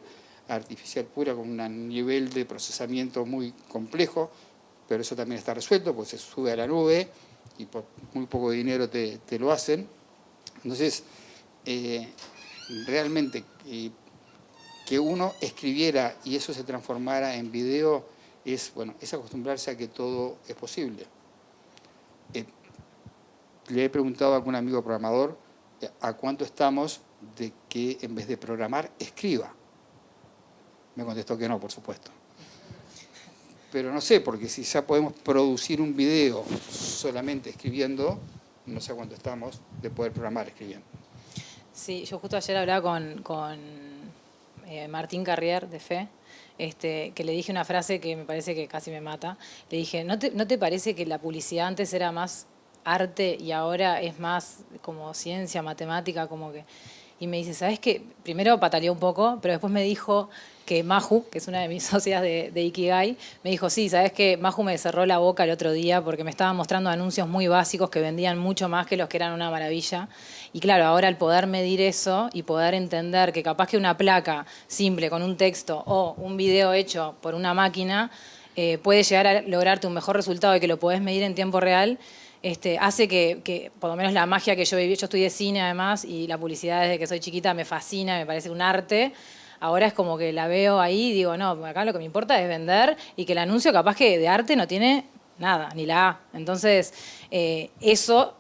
Speaker 3: artificial pura, con un nivel de procesamiento muy complejo, pero eso también está resuelto, pues se sube a la nube y por muy poco dinero te lo hacen. Entonces, realmente que uno escribiera y eso se transformara en video es acostumbrarse a que todo es posible. Le he preguntado a algún amigo programador a cuánto estamos de que en vez de programar, escriba. Me contestó que no, por supuesto. Pero no sé, porque si ya podemos producir un video solamente escribiendo, no sé a cuánto estamos de poder programar escribiendo.
Speaker 2: Sí, yo justo ayer hablaba con Martín Carrier de FE, que le dije una frase que me parece que casi me mata. Le dije, ¿no te parece que la publicidad antes era más arte y ahora es más como ciencia, matemática, como que... Y me dice, ¿sabes qué? Primero pataleó un poco, pero después me dijo que Maju, que es una de mis socias de Ikigai, me dijo, sí, ¿sabes qué? Maju me cerró la boca el otro día porque me estaba mostrando anuncios muy básicos que vendían mucho más que los que eran una maravilla. Y claro, ahora al poder medir eso y poder entender que capaz que una placa simple con un texto o un video hecho por una máquina puede llegar a lograrte un mejor resultado y que lo podés medir en tiempo real, hace que, por lo menos la magia que yo viví, yo estudié cine además, y la publicidad desde que soy chiquita me fascina, me parece un arte. Ahora es como que la veo ahí y digo, no, acá lo que me importa es vender y que el anuncio capaz que de arte no tiene nada, ni la A. Entonces, eso...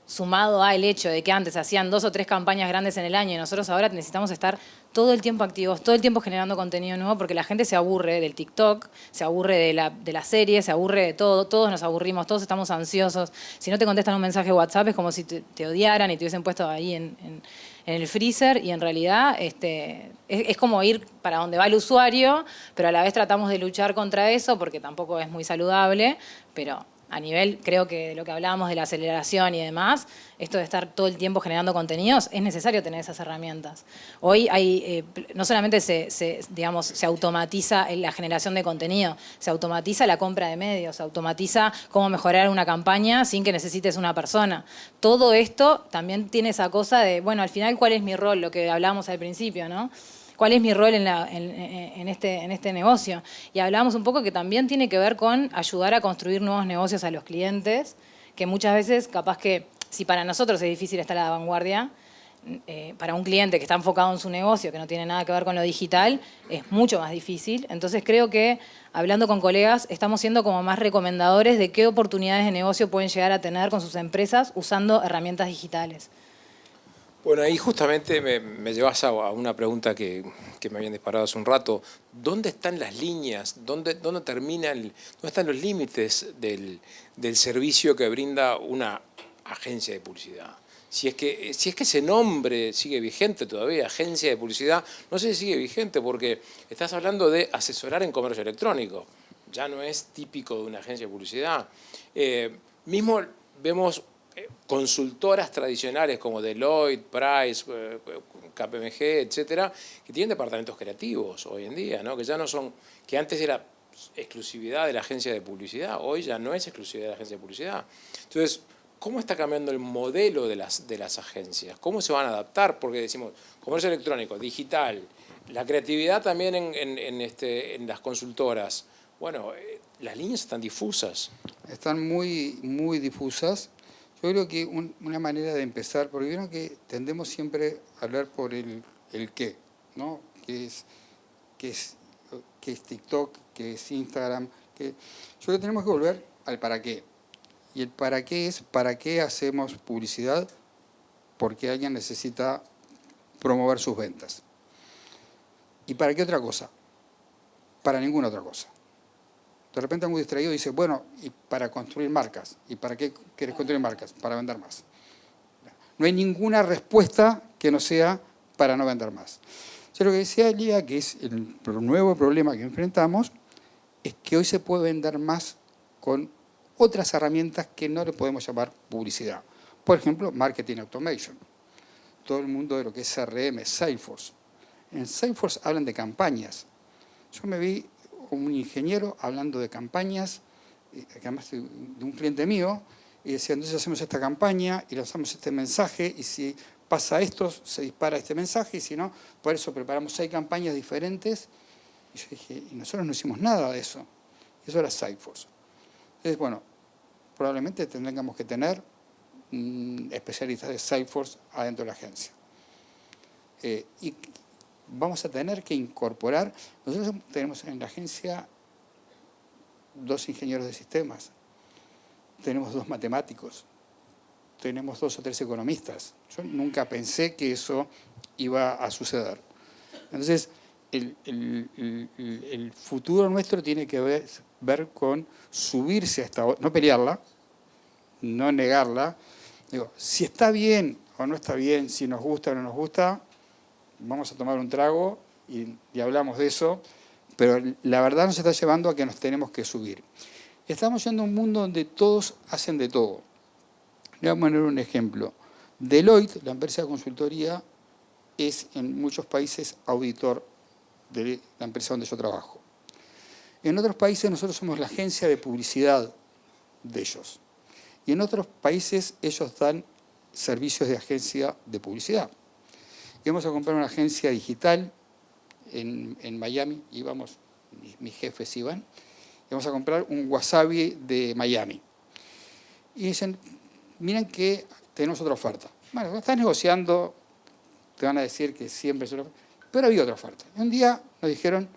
Speaker 2: sumado al hecho de que antes hacían 2 o 3 campañas grandes en el año y nosotros ahora necesitamos estar todo el tiempo activos, todo el tiempo generando contenido nuevo porque la gente se aburre del TikTok, se aburre de la serie, se aburre de todo, todos nos aburrimos, todos estamos ansiosos. Si no te contestan un mensaje de WhatsApp es como si te odiaran y te hubiesen puesto ahí en el freezer y en realidad es como ir para donde va el usuario, pero a la vez tratamos de luchar contra eso porque tampoco es muy saludable, pero... A nivel, creo que de lo que hablábamos de la aceleración y demás, esto de estar todo el tiempo generando contenidos, es necesario tener esas herramientas. Hoy hay, no solamente digamos, se automatiza la generación de contenido, se automatiza la compra de medios, se automatiza cómo mejorar una campaña sin que necesites una persona. Todo esto también tiene esa cosa de, bueno, al final, ¿cuál es mi rol? Lo que hablábamos al principio, ¿no? ¿Cuál es mi rol en este negocio? Y hablábamos un poco que también tiene que ver con ayudar a construir nuevos negocios a los clientes, que muchas veces, capaz que, si para nosotros es difícil estar a la vanguardia, para un cliente que está enfocado en su negocio, que no tiene nada que ver con lo digital, es mucho más difícil. Entonces creo que, hablando con colegas, estamos siendo como más recomendadores de qué oportunidades de negocio pueden llegar a tener con sus empresas usando herramientas digitales.
Speaker 1: Bueno, ahí justamente me llevas a una pregunta que me habían disparado hace un rato. ¿Dónde están las líneas? ¿Dónde están los límites del servicio que brinda una agencia de publicidad? Si es que ese nombre sigue vigente todavía, agencia de publicidad, no sé si sigue vigente porque estás hablando de asesorar en comercio electrónico. Ya no es típico de una agencia de publicidad. Mismo vemos consultoras tradicionales como Deloitte, Price, KPMG, etcétera, que tienen departamentos creativos hoy en día, ¿no? Que ya no son, que antes era exclusividad de la agencia de publicidad, hoy ya no es exclusividad de la agencia de publicidad. Entonces, ¿cómo está cambiando el modelo de las agencias? ¿Cómo se van a adaptar? Porque decimos, comercio electrónico, digital, la creatividad también en las consultoras. Bueno, las líneas están difusas.
Speaker 3: Están muy, muy difusas. Yo creo que una manera de empezar, porque vieron que tendemos siempre a hablar por el qué, ¿no? ¿Qué es TikTok? ¿Qué es Instagram? Yo creo que tenemos que volver al para qué. Y el para qué es, ¿para qué hacemos publicidad? Porque alguien necesita promover sus ventas. ¿Y para qué otra cosa? Para ninguna otra cosa. De repente muy distraído dice, bueno, y para construir marcas. ¿Y para qué quieres construir marcas? Para vender más. No hay ninguna respuesta que no sea para no vender más. O sea, lo que decía Elia, que es el nuevo problema que enfrentamos, es que hoy se puede vender más con otras herramientas que no le podemos llamar publicidad. Por ejemplo, Marketing Automation. Todo el mundo de lo que es CRM, Salesforce. En Salesforce hablan de campañas. Yo me vi un ingeniero hablando de campañas, que además de un cliente mío, y decía, entonces hacemos esta campaña y lanzamos este mensaje, y si pasa esto, se dispara este mensaje, y si no, por eso preparamos 6 campañas diferentes. Y yo dije, y nosotros no hicimos nada de eso. Eso era Salesforce. Entonces, bueno, probablemente tendríamos que tener especialistas de Salesforce adentro de la agencia. Y vamos a tener que incorporar, nosotros tenemos en la agencia 2 ingenieros de sistemas, tenemos 2 matemáticos, tenemos 2 o 3 economistas. Yo nunca pensé que eso iba a suceder. Entonces, el futuro nuestro tiene que ver con subirse a esta, no pelearla, no negarla. Digo, si está bien o no está bien, si nos gusta o no nos gusta, vamos a tomar un trago y hablamos de eso, pero la verdad nos está llevando a que nos tenemos que subir. Estamos yendo a un mundo donde todos hacen de todo. Le vamos a poner un ejemplo. Deloitte, la empresa de consultoría, es en muchos países auditor de la empresa donde yo trabajo. En otros países nosotros somos la agencia de publicidad de ellos. Y en otros países ellos dan servicios de agencia de publicidad. Íbamos a comprar una agencia digital en Miami, mis jefes iban, íbamos a comprar un Wasabi de Miami. Y dicen, miren que tenemos otra oferta. Bueno, estás negociando, te van a decir que siempre es una oferta, pero había otra oferta. Y un día nos dijeron,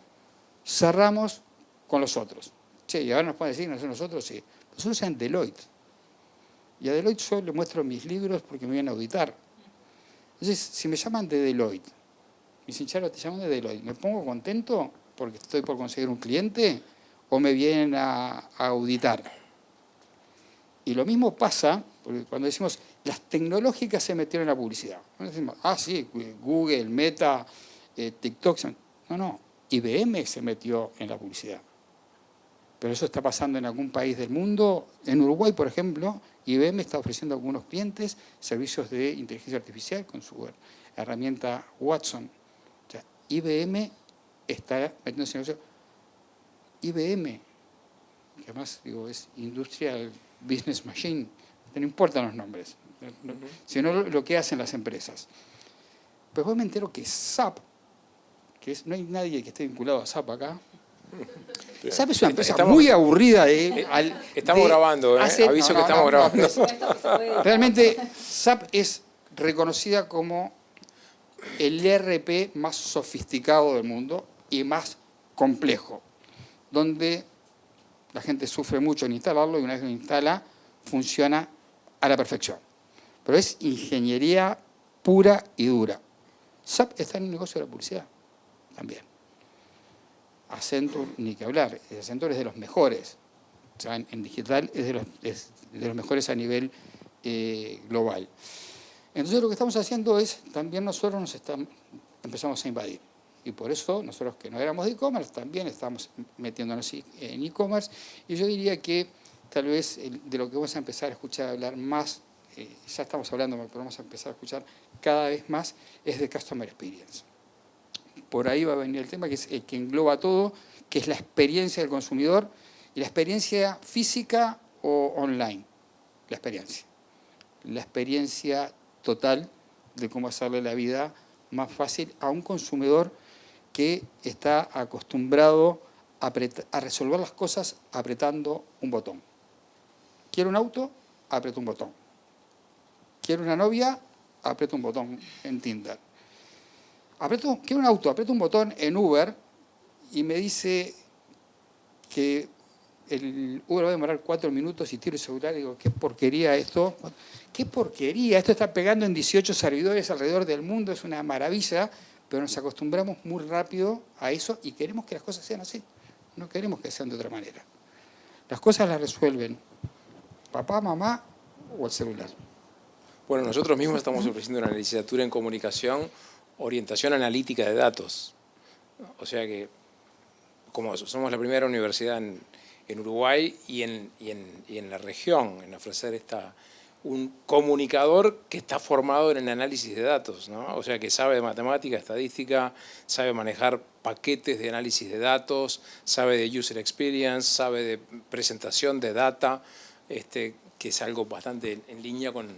Speaker 3: cerramos con los otros. Che, y ahora nos pueden decir, no son nosotros, sí. Nosotros en Deloitte. Y a Deloitte yo le muestro mis libros porque me vienen a auditar. Entonces, si me llaman de Deloitte, me dicen, Charo, te llaman de Deloitte, ¿me pongo contento porque estoy por conseguir un cliente o me vienen a auditar? Y lo mismo pasa porque cuando decimos, las tecnológicas se metieron en la publicidad. Cuando decimos, sí, Google, Meta, TikTok. No, IBM se metió en la publicidad. Pero eso está pasando en algún país del mundo. En Uruguay, por ejemplo, IBM está ofreciendo a algunos clientes servicios de inteligencia artificial con su herramienta Watson. O sea, IBM está metiéndose en negocio. IBM, que además digo, es Industrial Business Machine, no importan los nombres, sino lo que hacen las empresas. Pues hoy me entero que SAP, no hay nadie que esté vinculado a SAP acá. SAP es una empresa muy aburrida.
Speaker 1: Estamos grabando, aviso que estamos grabando.
Speaker 3: Realmente SAP es reconocida como el ERP más sofisticado del mundo y más complejo, donde la gente sufre mucho en instalarlo y una vez que lo instala, funciona a la perfección. Pero es ingeniería pura y dura. SAP está en el negocio de la publicidad también. Accenture, ni que hablar. Accenture es de los mejores. O sea, en digital es de los mejores a nivel global. Entonces lo que estamos haciendo es, también nosotros empezamos a invadir. Y por eso nosotros que no éramos de e-commerce también estamos metiéndonos en e-commerce. Y yo diría que tal vez de lo que vamos a empezar a escuchar hablar más, ya estamos hablando, pero vamos a empezar a escuchar cada vez más, es de Customer Experience. Por ahí va a venir el tema que es el que engloba todo, que es la experiencia del consumidor, y la experiencia física o online. La experiencia total de cómo hacerle la vida más fácil a un consumidor que está acostumbrado a resolver las cosas apretando un botón. ¿Quiero un auto? Aprieto un botón. ¿Quiero una novia? Aprieto un botón en Tinder. Quiero un auto, aprieto un botón en Uber y me dice que el Uber va a demorar 4 minutos y tiro el celular y digo, ¿qué porquería esto? ¿Qué porquería? Esto está pegando en 18 servidores alrededor del mundo, es una maravilla, pero nos acostumbramos muy rápido a eso y queremos que las cosas sean así. No queremos que sean de otra manera. Las cosas las resuelven papá, mamá o el celular.
Speaker 1: Bueno, nosotros mismos estamos ofreciendo una licenciatura en comunicación, orientación analítica de datos. O sea que, como somos la primera universidad en Uruguay y en la región en ofrecer un comunicador que está formado en el análisis de datos, ¿no? O sea que sabe de matemática, estadística, sabe manejar paquetes de análisis de datos, sabe de user experience, sabe de presentación de data, que es algo bastante en línea con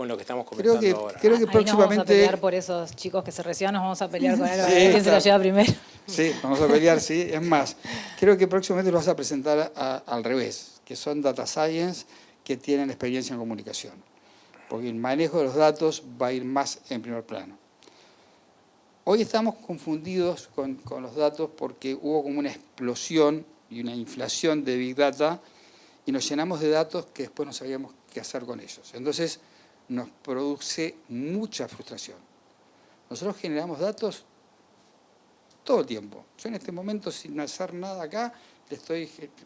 Speaker 1: lo que estamos comentando ahora.
Speaker 3: Creo que
Speaker 2: Ahí
Speaker 3: próximamente...
Speaker 2: nos vamos a pelear por esos chicos que se reciban, nos vamos a pelear con algo, quién se lo lleva primero.
Speaker 3: Sí, vamos a pelear, sí. Es más, creo que próximamente lo vas a presentar al revés, que son data science que tienen experiencia en comunicación. Porque el manejo de los datos va a ir más en primer plano. Hoy estamos confundidos con los datos porque hubo como una explosión y una inflación de Big Data y nos llenamos de datos que después no sabíamos qué hacer con ellos. Entonces nos produce mucha frustración. Nosotros generamos datos todo el tiempo. Yo en este momento, sin hacer nada acá,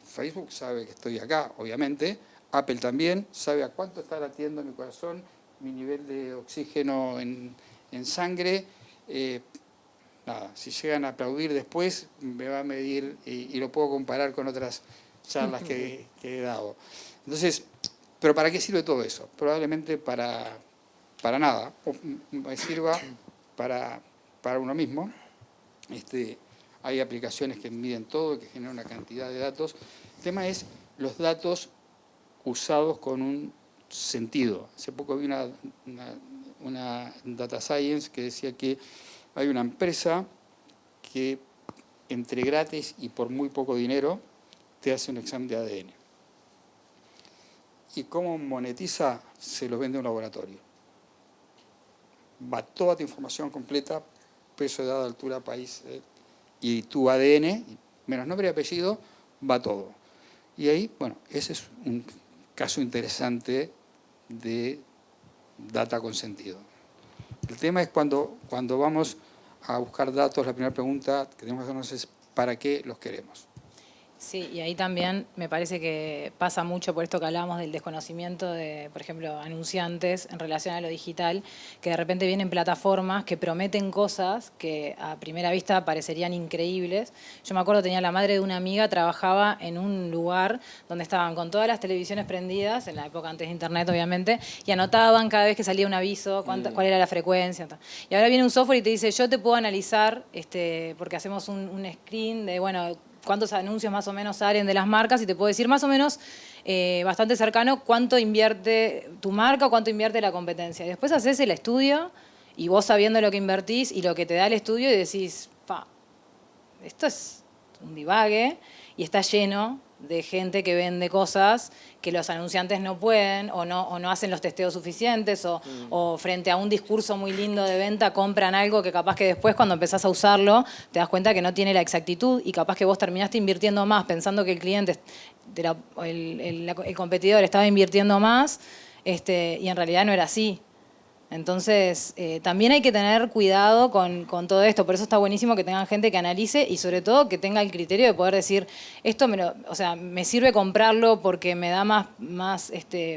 Speaker 3: Facebook sabe que estoy acá, obviamente. Apple también sabe a cuánto está latiendo mi corazón, mi nivel de oxígeno en sangre. Si llegan a aplaudir después, me va a medir y lo puedo comparar con otras charlas que he dado. Entonces, Pero ¿para qué sirve todo eso? Probablemente para nada. O sirva para uno mismo. Hay aplicaciones que miden todo, que generan una cantidad de datos. El tema es los datos usados con un sentido. Hace poco vi una data science que decía que hay una empresa que entre gratis y por muy poco dinero te hace un examen de ADN. ¿Y cómo monetiza? Se lo vende a un laboratorio. Va toda tu información completa, peso, edad, altura, país, y tu ADN, menos nombre y apellido, va todo. Y ahí, bueno, ese es un caso interesante de data con sentido. El tema es cuando vamos a buscar datos, la primera pregunta que tenemos que hacernos es ¿para qué los queremos?
Speaker 2: Sí, y ahí también me parece que pasa mucho por esto que hablábamos del desconocimiento de, por ejemplo, anunciantes en relación a lo digital, que de repente vienen plataformas que prometen cosas que a primera vista parecerían increíbles. Yo me acuerdo, tenía la madre de una amiga, trabajaba en un lugar donde estaban con todas las televisiones prendidas, en la época antes de internet obviamente, y anotaban cada vez que salía un aviso cuál era la frecuencia. Y ahora viene un software y te dice, yo te puedo analizar, porque hacemos un screen de, bueno, cuántos anuncios más o menos salen de las marcas y te puedo decir más o menos bastante cercano cuánto invierte tu marca o cuánto invierte la competencia. Y después haces el estudio y vos sabiendo lo que invertís y lo que te da el estudio y decís, esto es un divague y está lleno de gente que vende cosas que los anunciantes no pueden o no hacen los testeos suficientes o frente a un discurso muy lindo de venta compran algo que capaz que después cuando empezás a usarlo te das cuenta que no tiene la exactitud y capaz que vos terminaste invirtiendo más pensando que el cliente, el competidor estaba invirtiendo más y en realidad no era así. Entonces, también hay que tener cuidado con todo esto. Por eso está buenísimo que tengan gente que analice y sobre todo que tenga el criterio de poder decir, esto me sirve comprarlo porque me da más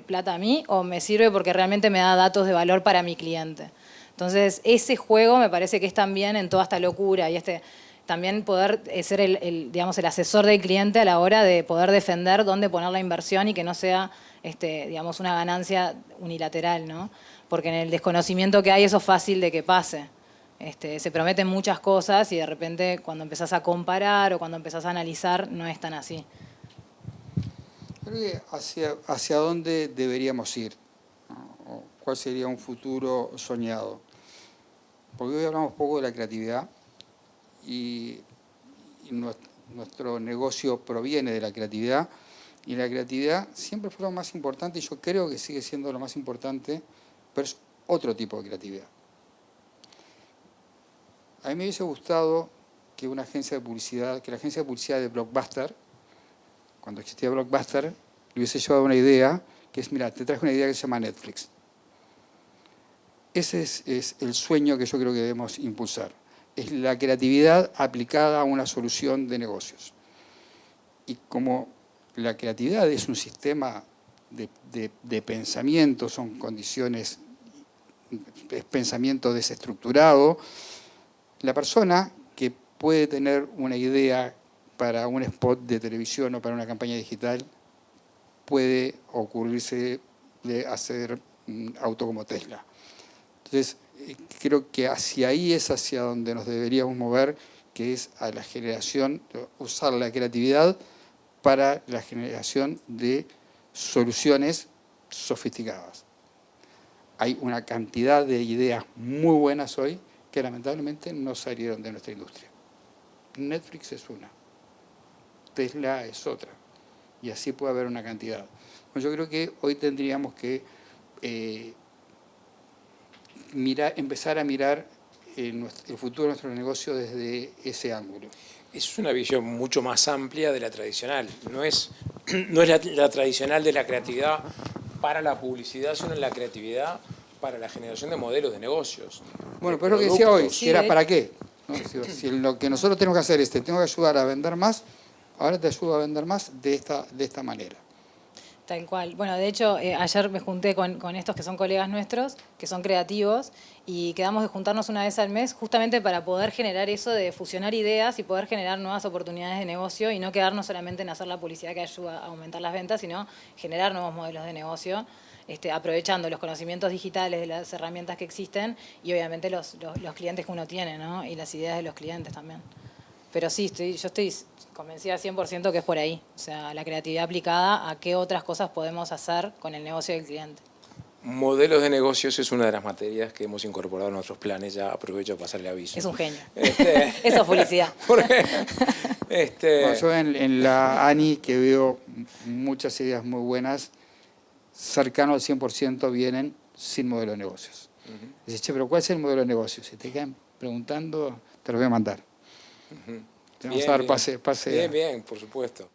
Speaker 2: plata a mí o me sirve porque realmente me da datos de valor para mi cliente. Entonces, ese juego me parece que es también en toda esta locura y también poder ser el asesor del cliente a la hora de poder defender dónde poner la inversión y que no sea una ganancia unilateral, ¿no? Porque en el desconocimiento que hay eso es fácil de que pase. Se prometen muchas cosas y de repente cuando empezás a comparar o cuando empezás a analizar no es tan así.
Speaker 3: Creo que hacia dónde deberíamos ir, ¿no? ¿Cuál sería un futuro soñado? Porque hoy hablamos poco de la creatividad y nuestro negocio proviene de la creatividad y la creatividad siempre fue lo más importante y yo creo que sigue siendo lo más importante, pero es otro tipo de creatividad. A mí me hubiese gustado que la agencia de publicidad de Blockbuster, cuando existía Blockbuster, le hubiese llevado una idea que es, mira, te traje una idea que se llama Netflix. Ese es el sueño que yo creo que debemos impulsar. Es la creatividad aplicada a una solución de negocios. Y como la creatividad es un sistema de pensamiento, son condiciones, es pensamiento desestructurado, la persona que puede tener una idea para un spot de televisión o para una campaña digital puede ocurrirse de hacer un auto como Tesla. Entonces, creo que hacia ahí es hacia donde nos deberíamos mover, que es a la generación, usar la creatividad para la generación de soluciones sofisticadas. Hay una cantidad de ideas muy buenas hoy que lamentablemente no salieron de nuestra industria. Netflix es una, Tesla es otra, y así puede haber una cantidad. Bueno, yo creo que hoy tendríamos que empezar a mirar el futuro de nuestro negocio desde ese ángulo.
Speaker 1: Es una visión mucho más amplia de la tradicional. No es la tradicional de la creatividad para la publicidad, sino la creatividad para la generación de modelos de negocios.
Speaker 3: Bueno, pero lo que decía hoy, que era para qué. ¿No? Si lo que nosotros tenemos que hacer es, te tengo que ayudar a vender más, ahora te ayudo a vender más de esta manera.
Speaker 2: Tal cual. Bueno, de hecho, ayer me junté con estos que son colegas nuestros, que son creativos, y quedamos de juntarnos una vez al mes justamente para poder generar eso de fusionar ideas y poder generar nuevas oportunidades de negocio y no quedarnos solamente en hacer la publicidad que ayuda a aumentar las ventas, sino generar nuevos modelos de negocio, aprovechando los conocimientos digitales de las herramientas que existen y obviamente los clientes que uno tiene, ¿no? Y las ideas de los clientes también. Pero sí, yo estoy convencida 100% que es por ahí. O sea, la creatividad aplicada a qué otras cosas podemos hacer con el negocio del cliente.
Speaker 1: Modelos de negocios es una de las materias que hemos incorporado a nuestros planes. Ya aprovecho de pasarle aviso.
Speaker 2: Es un genio. Eso es publicidad.
Speaker 1: Porque,
Speaker 3: Bueno, yo en la ANI, que veo muchas ideas muy buenas, cercano al 100% vienen sin modelo de negocios. Dice, che, pero ¿cuál es el modelo de negocios? Si te quedan preguntando, te lo voy a mandar. Te vamos a dar pase.
Speaker 1: Bien, por supuesto.